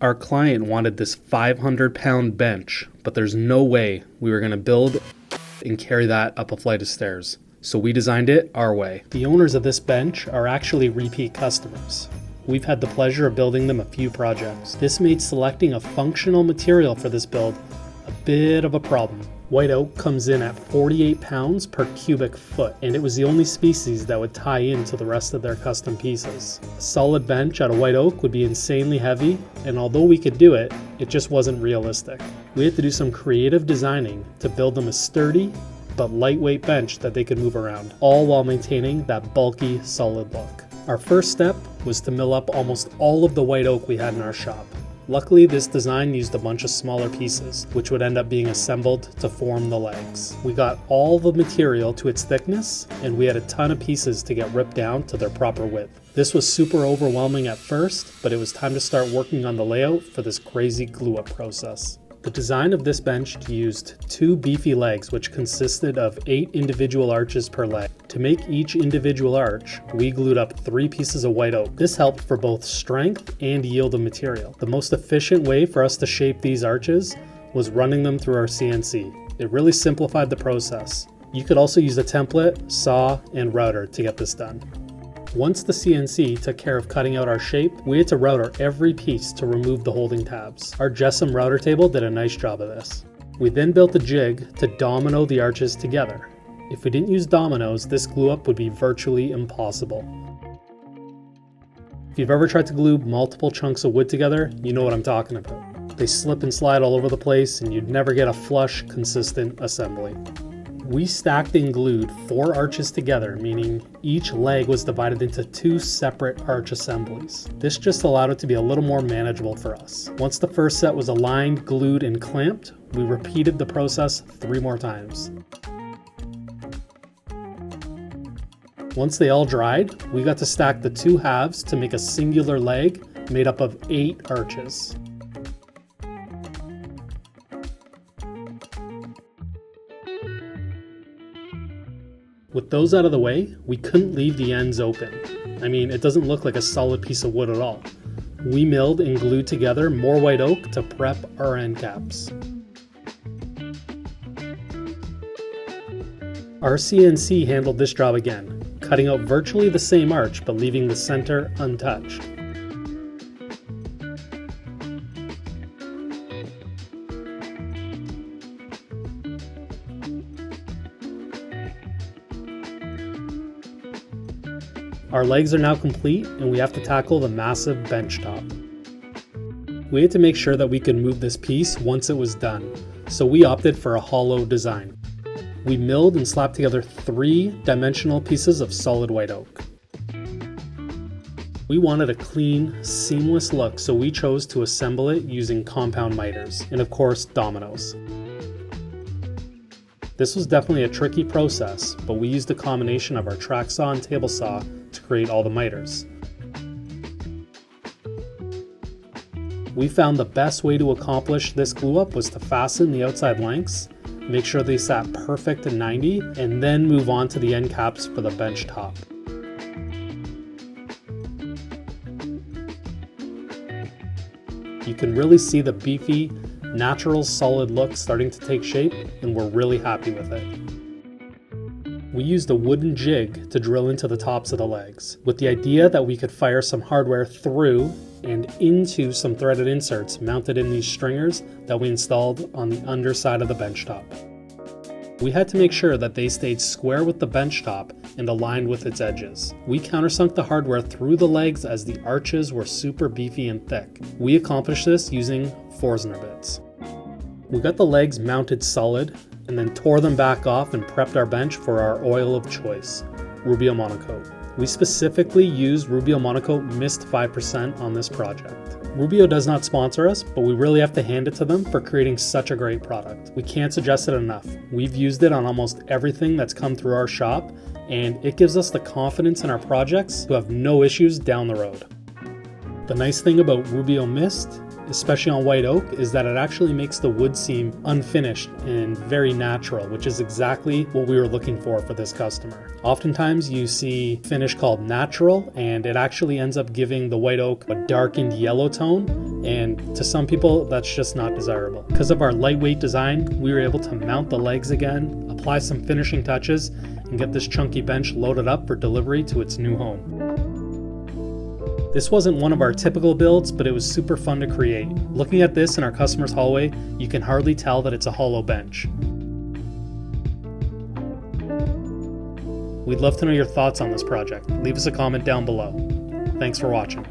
Our client wanted this 500-pound bench, but there's no way we were going to build and carry that up a flight of stairs. So we designed it our way. The owners of this bench are actually repeat customers. We've had the pleasure of building them a few projects. This made selecting a functional material for this build a bit of a problem. White oak comes in at 48 pounds per cubic foot, and it was the only species that would tie into the rest of their custom pieces. A solid bench out of white oak would be insanely heavy, and although we could do it, it just wasn't realistic. We had to do some creative designing to build them a sturdy but lightweight bench that they could move around, all while maintaining that bulky, solid look. Our first step was to mill up almost all of the white oak we had in our shop. Luckily, this design used a bunch of smaller pieces, which would end up being assembled to form the legs. We got all the material to its thickness, and we had a ton of pieces to get ripped down to their proper width. This was super overwhelming at first, but it was time to start working on the layout for this crazy glue-up process. The design of this bench used 2 beefy legs, which consisted of 8 individual arches per leg. To make each individual arch, we glued up 3 pieces of white oak. This helped for both strength and yield of material. The most efficient way for us to shape these arches was running them through our CNC. It really simplified the process. You could also use a template, saw, and router to get this done. Once the CNC took care of cutting out our shape, we had to router every piece to remove the holding tabs. Our Jessam router table did a nice job of this. We then built a jig to domino the arches together. If we didn't use dominoes, this glue up would be virtually impossible. If you've ever tried to glue multiple chunks of wood together, you know what I'm talking about. They slip and slide all over the place, and you'd never get a flush, consistent assembly. We stacked and glued 4 arches together, meaning each leg was divided into 2 separate arch assemblies. This just allowed it to be a little more manageable for us. Once the first set was aligned, glued, and clamped, we repeated the process 3 more times. Once they all dried, we got to stack the 2 halves to make a singular leg made up of 8 arches. With those out of the way, we couldn't leave the ends open. I mean, it doesn't look like a solid piece of wood at all. We milled and glued together more white oak to prep our end caps. Our CNC handled this job again, cutting out virtually the same arch but leaving the center untouched. Our legs are now complete, and we have to tackle the massive bench top. We had to make sure that we could move this piece once it was done, so we opted for a hollow design. We milled and slapped together 3-dimensional pieces of solid white oak. We wanted a clean, seamless look, so we chose to assemble it using compound miters, and of course, dominoes. This was definitely a tricky process, but we used a combination of our track saw and table saw to create all the miters. We found the best way to accomplish this glue up was to fasten the outside lengths, make sure they sat perfect at 90, and then move on to the end caps for the bench top. You can really see the beefy, natural solid look starting to take shape, and we're really happy with it. We used a wooden jig to drill into the tops of the legs, with the idea that we could fire some hardware through and into some threaded inserts mounted in these stringers that we installed on the underside of the bench top. We had to make sure that they stayed square with the bench top and aligned with its edges. We countersunk the hardware through the legs as the arches were super beefy and thick. We accomplished this using Forstner bits. We got the legs mounted solid and then tore them back off and prepped our bench for our oil of choice, Rubio Monocoat. We specifically used Rubio Monocoat Mist 5% on this project. Rubio does not sponsor us, but we really have to hand it to them for creating such a great product. We can't suggest it enough. We've used it on almost everything that's come through our shop, and it gives us the confidence in our projects to have no issues down the road. The nice thing about Rubio Mist especially on white oak, is that it actually makes the wood seem unfinished and very natural, which is exactly what we were looking for this customer. Oftentimes you see finish called natural, and it actually ends up giving the white oak a darkened yellow tone, and to some people that's just not desirable. Because of our lightweight design, we were able to mount the legs again, apply some finishing touches, and get this chunky bench loaded up for delivery to its new home. This wasn't one of our typical builds, but it was super fun to create. Looking at this in our customer's hallway, you can hardly tell that it's a hollow bench. We'd love to know your thoughts on this project. Leave us a comment down below. Thanks for watching.